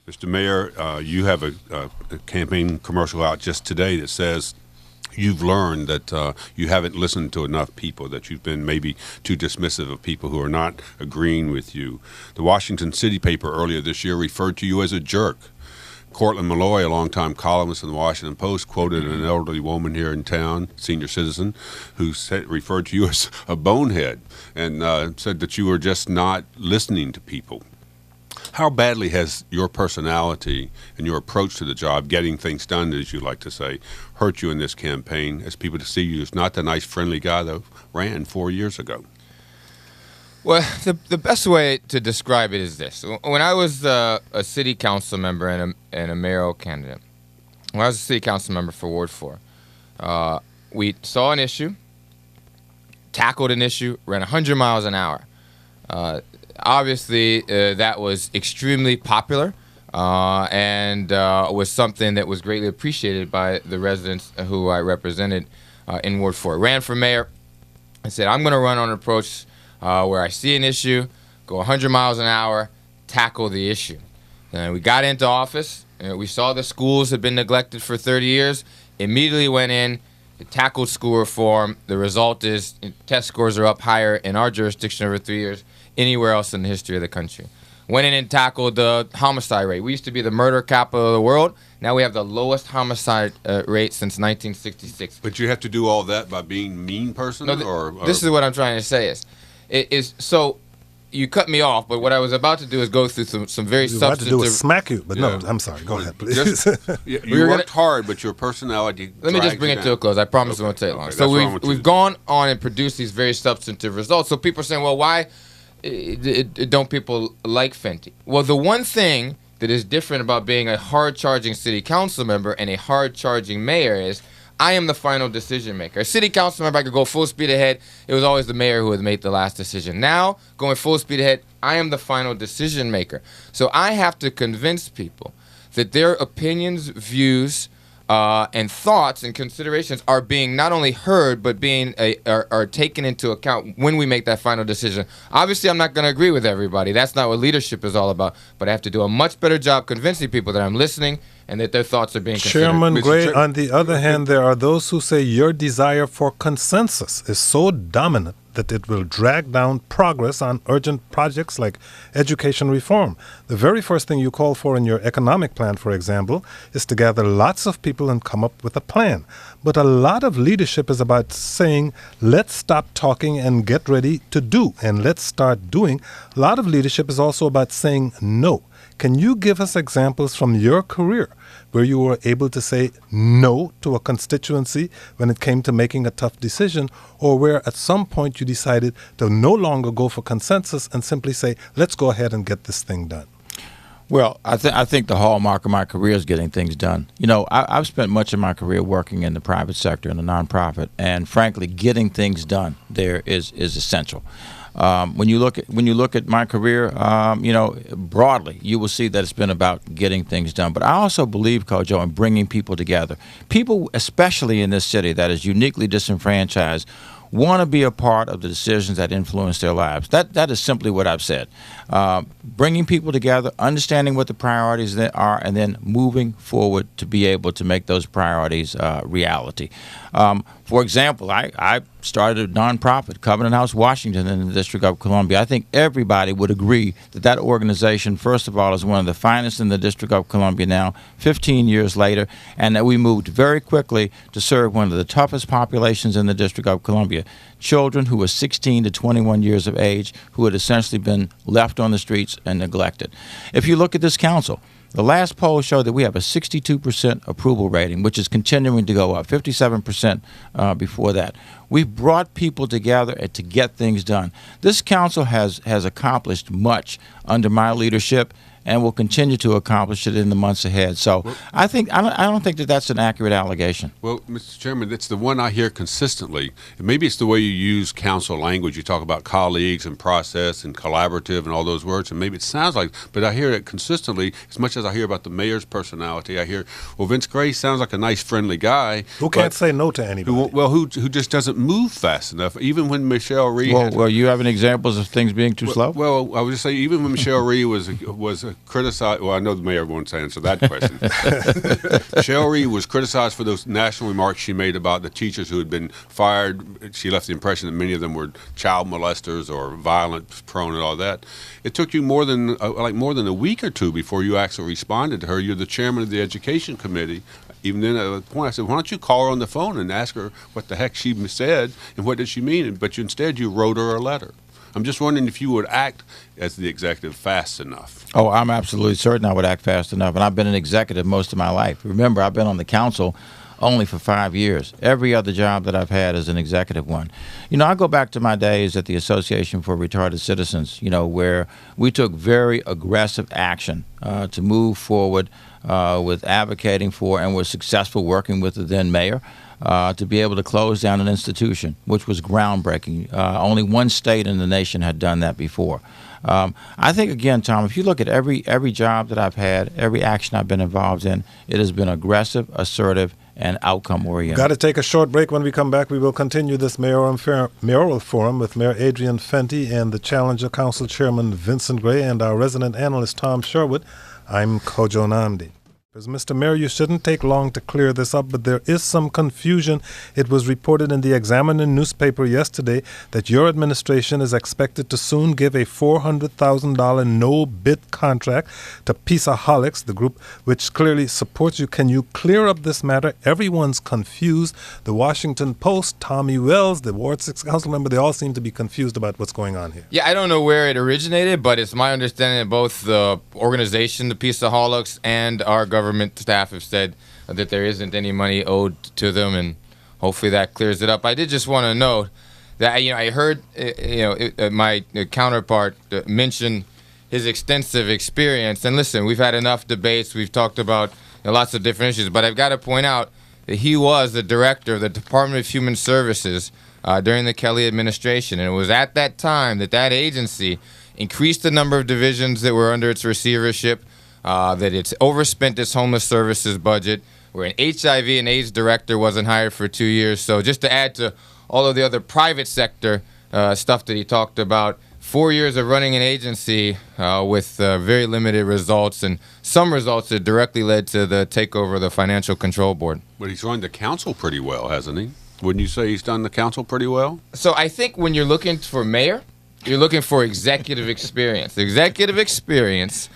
Mr. Mayor, you have a campaign commercial out just today that says you've learned that you haven't listened to enough people, that you've been maybe too dismissive of people who are not agreeing with you. The Washington City paper earlier this year referred to you as a jerk. Cortland Malloy, a longtime columnist in the Washington Post, quoted an elderly woman here in town, senior citizen, who referred to you as a bonehead and said that you were just not listening to people. How badly has your personality and your approach to the job, getting things done, as you like to say, hurt you in this campaign as people to see you as not the nice, friendly guy that ran 4 years ago? Well, the best way to describe it is this. When I was a city council member and a mayoral candidate, when I was a city council member for Ward 4, we saw an issue, tackled an issue, ran 100 miles an hour. Obviously, that was extremely popular and was something that was greatly appreciated by the residents who I represented in Ward 4. Ran for mayor and said, I'm going to run on an approach where I see an issue, go 100 miles an hour, tackle the issue. And we got into office, and we saw the schools had been neglected for 30 years, immediately went in, tackled school reform. The result is test scores are up higher in our jurisdiction over 3 years anywhere else in the history of the country. Went in and tackled the homicide rate. We used to be the murder capital of the world. Now we have the lowest homicide rate since 1966. But you have to do all that by being a mean person? No, this is what I'm trying to say is so you cut me off, but what I was about to do is go through some very substantive... What to do is smack you, but no, I'm sorry. Go ahead, please. You worked hard, but your personality... Let me just bring it to a close. I promise it won't take long. So we've gone on and produced these very substantive results. So people are saying, well, why don't people like Fenty? Well, the one thing that is different about being a hard-charging city council member and a hard-charging mayor is I am the final decision maker. A city council member, I could go full speed ahead. It was always the mayor who would make the last decision. Now, going full speed ahead, I am the final decision maker. So I have to convince people that their opinions, views, and thoughts and considerations are being not only heard, but being are taken into account when we make that final decision. Obviously, I'm not going to agree with everybody. That's not what leadership is all about. But I have to do a much better job convincing people that I'm listening and that their thoughts are being considered. Chairman Gray, on the other hand, there are those who say your desire for consensus is so dominant that it will drag down progress on urgent projects like education reform. The very first thing you call for in your economic plan, for example, is to gather lots of people and come up with a plan. But a lot of leadership is about saying, let's stop talking and get ready to do, and let's start doing. A lot of leadership is also about saying no. Can you give us examples from your career where you were able to say no to a constituency when it came to making a tough decision, or where at some point you decided to no longer go for consensus and simply say, let's go ahead and get this thing done? Well, I think the hallmark of my career is getting things done. You know, I've spent much of my career working in the private sector, in the nonprofit, and frankly, getting things done there is essential. When you look at my career, broadly, you will see that it's been about getting things done. But I also believe, Kojo, in bringing people together. People, especially in this city that is uniquely disenfranchised, want to be a part of the decisions that influence their lives. That is simply what I've said. Bringing people together, understanding what the priorities are, and then moving forward to be able to make those priorities reality. For example, I started a nonprofit, Covenant House Washington, in the District of Columbia. I think everybody would agree that organization, first of all, is one of the finest in the District of Columbia now, 15 years later, and that we moved very quickly to serve one of the toughest populations in the District of Columbia, children who were 16 to 21 years of age who had essentially been left on the streets and neglected. If you look at this council, the last poll showed that we have a 62% approval rating, which is continuing to go up, 57% before that. We've brought people together to get things done. This council has accomplished much under my leadership and will continue to accomplish it in the months ahead. So I don't think that that's an accurate allegation. Well, Mr. Chairman, it's the one I hear consistently. And maybe it's the way you use council language. You talk about colleagues and process and collaborative and all those words, and maybe it sounds like, but I hear it consistently. As much as I hear about the mayor's personality, I hear, well, Vince Gray sounds like a nice, friendly guy. Who can't say no to anybody. Who just doesn't move fast enough, even when Michelle Rhee... Well, you having examples of things being too slow? Well, I would just say, even when Michelle Rhee was criticized. Well, I know the mayor won't answer that question. Cheryl Reed was criticized for those national remarks she made about the teachers who had been fired. She left the impression that many of them were child molesters or violent prone and all that. It took you more than a week or two before you actually responded to her. You're the chairman of the education committee. Even then, at the point, I said, why don't you call her on the phone and ask her what the heck she said and what did she mean? But instead, you wrote her a letter. I'm just wondering if you would act as the executive fast enough. Oh, I'm absolutely certain I would act fast enough. And I've been an executive most of my life. Remember, I've been on the council only for 5 years. Every other job that I've had is an executive one. I go back to my days at the Association for Retarded Citizens, where we took very aggressive action to move forward with advocating for and were successful working with the then mayor to be able to close down an institution, which was groundbreaking. Only one state in the nation had done that before. I think, again, Tom, if you look at every job that I've had, every action I've been involved in, it has been aggressive, assertive, and outcome-oriented. Got to take a short break. When we come back, we will continue this mayoral forum with Mayor Adrian Fenty and the Challenger Council Chairman Vincent Gray and our resident analyst Tom Sherwood. I'm Kojo Nnamdi. Mr. Mayor, you shouldn't take long to clear this up, but there is some confusion. It was reported in the Examiner newspaper yesterday that your administration is expected to soon give a $400,000 no-bid contract to Peaceaholics, the group which clearly supports you. Can you clear up this matter? Everyone's confused. The Washington Post, Tommy Wells, the Ward 6 council member, they all seem to be confused about what's going on here. Yeah, I don't know where it originated, but it's my understanding that both the organization, the Peaceaholics, and our government staff have said that there isn't any money owed to them, and hopefully that clears it up. I did just want to note that I heard my counterpart mention his extensive experience. And listen, we've had enough debates. We've talked about lots of different issues, but I've got to point out that he was the director of the Department of Human Services during the Kelly administration, and it was at that time that agency increased the number of divisions that were under its receivership. That it's overspent its homeless services budget, where an HIV and AIDS director wasn't hired for 2 years. So just to add to all of the other private sector stuff that he talked about, 4 years of running an agency with very limited results, and some results that directly led to the takeover of the Financial Control Board. But he's run the council pretty well, hasn't he? Wouldn't you say he's done the council pretty well? So I think when you're looking for mayor, you're looking for executive experience. Executive experience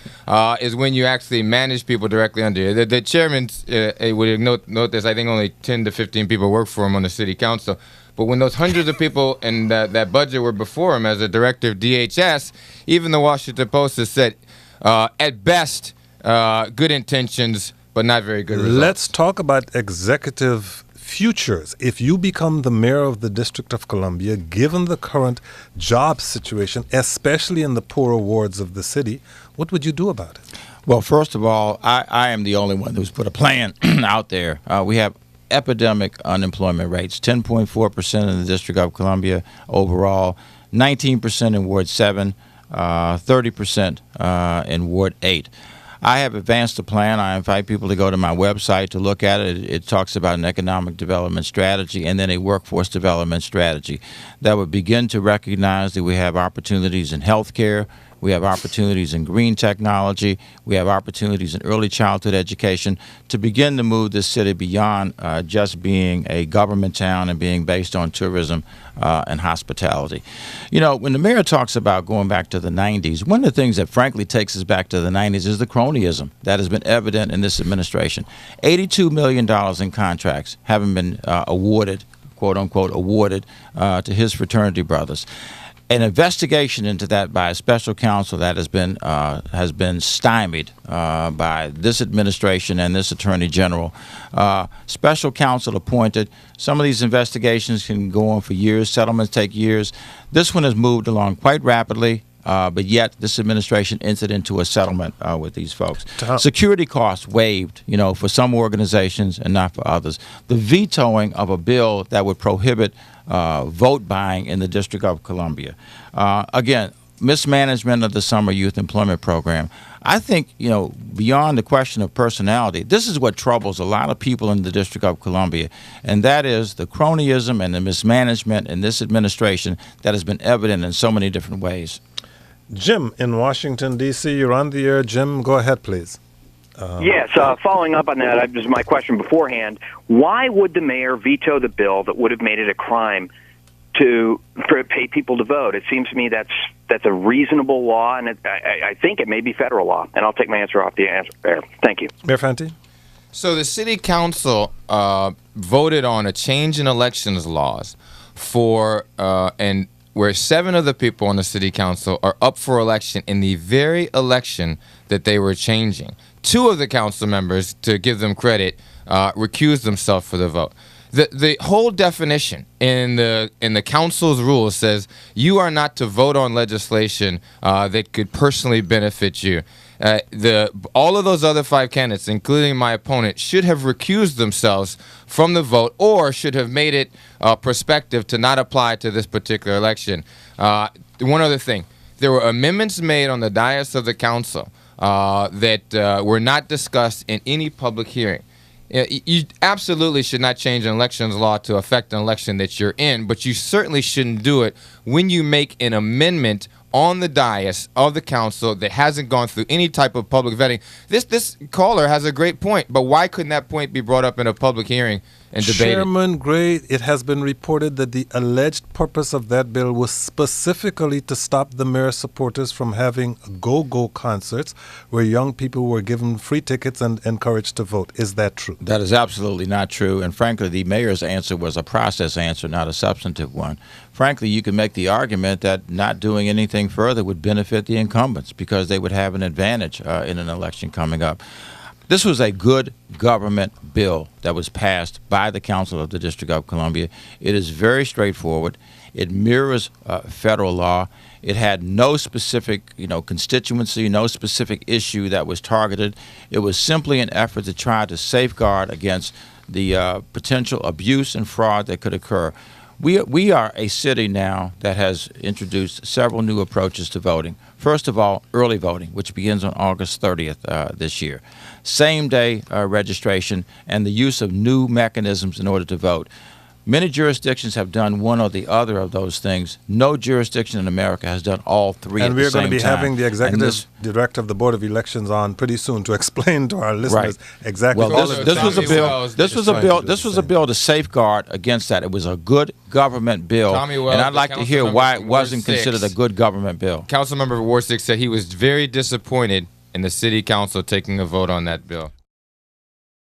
is when you actually manage people directly under you. The chairman would note this. I think only 10 to 15 people work for him on the city council. But when those hundreds of people in that budget were before him as a director of DHS, even the Washington Post has said, at best, good intentions, but not very good results. Let's talk about executive futures. If you become the mayor of the District of Columbia, given the current job situation, especially in the poorer wards of the city, what would you do about it? Well, first of all, I am the only one who's put a plan out there. We have epidemic unemployment rates, 10.4% in the District of Columbia overall, 19% in Ward 7, 30% in Ward 8. I have advanced a plan. I invite people to go to my website to look at it. It talks about an economic development strategy and then a workforce development strategy that would begin to recognize that we have opportunities in healthcare, we have opportunities in green technology, we have opportunities in early childhood education to begin to move this city beyond just being a government town and being based on tourism and hospitality. When the mayor talks about going back to the 90s, one of the things that frankly takes us back to the 90s is the cronyism that has been evident in this administration. $82 million in contracts haven't been awarded, quote unquote, awarded to his fraternity brothers. An investigation into that by a special counsel that has been stymied by this administration and this attorney general. Special counsel appointed. Some of these investigations can go on for years. Settlements take years. This one has moved along quite rapidly. But yet this administration entered into a settlement with these folks. Security costs waived, for some organizations and not for others. The vetoing of a bill that would prohibit vote buying in the District of Columbia. Again, mismanagement of the summer youth employment program. I think, beyond the question of personality, this is what troubles a lot of people in the District of Columbia, and that is the cronyism and the mismanagement in this administration that has been evident in so many different ways. Jim in Washington, D.C., you're on the air. Jim, go ahead, please. Yes, following up on that, this is my question beforehand. Why would the mayor veto the bill that would have made it a crime to pay people to vote? It seems to me that's a reasonable law, and I think it may be federal law. And I'll take my answer off the answer there. Thank you. Mayor Fenty? So the city council voted on a change in elections laws and where 7 of the people on the city council are up for election in the very election that they were changing. 2 of the council members, to give them credit, recused themselves for the vote. The whole definition in the council's rules says you are not to vote on legislation that could personally benefit you. All of those other 5 candidates, including my opponent, should have recused themselves from the vote or should have made it prospective to not apply to this particular election. One other thing, there were amendments made on the dais of the council that were not discussed in any public hearing. You absolutely should not change an elections law to affect an election that you're in, but you certainly shouldn't do it when you make an amendment on the dais of the council that hasn't gone through any type of public vetting. This caller has a great point, but why couldn't that point be brought up in a public hearing and debated? Chairman Gray, it has been reported that the alleged purpose of that bill was specifically to stop the mayor's supporters from having go-go concerts where young people were given free tickets and encouraged to vote. Is that true? That is absolutely not true. And frankly, the mayor's answer was a process answer, not a substantive one. Frankly, you can make the argument that not doing anything further would benefit the incumbents because they would have an advantage in an election coming up. This was a good government bill that was passed by the Council of the District of Columbia. It is very straightforward. It mirrors federal law. It had no specific, constituency, no specific issue that was targeted. It was simply an effort to try to safeguard against the potential abuse and fraud that could occur. We are a city now that has introduced several new approaches to voting. First of all, early voting, which begins on August 30th this year. Same-day registration and the use of new mechanisms in order to vote. Many jurisdictions have done one or the other of those things. No jurisdiction in America has done all 3 at the same time. And we're going to be having the executive director of the Board of Elections on pretty soon to explain to our listeners exactly. Well, this was a bill. This was a bill to safeguard against that. It was a good government bill, and I'd like to hear why it wasn't considered a good government bill. Councilmember Ward 6 said he was very disappointed in the city council taking a vote on that bill.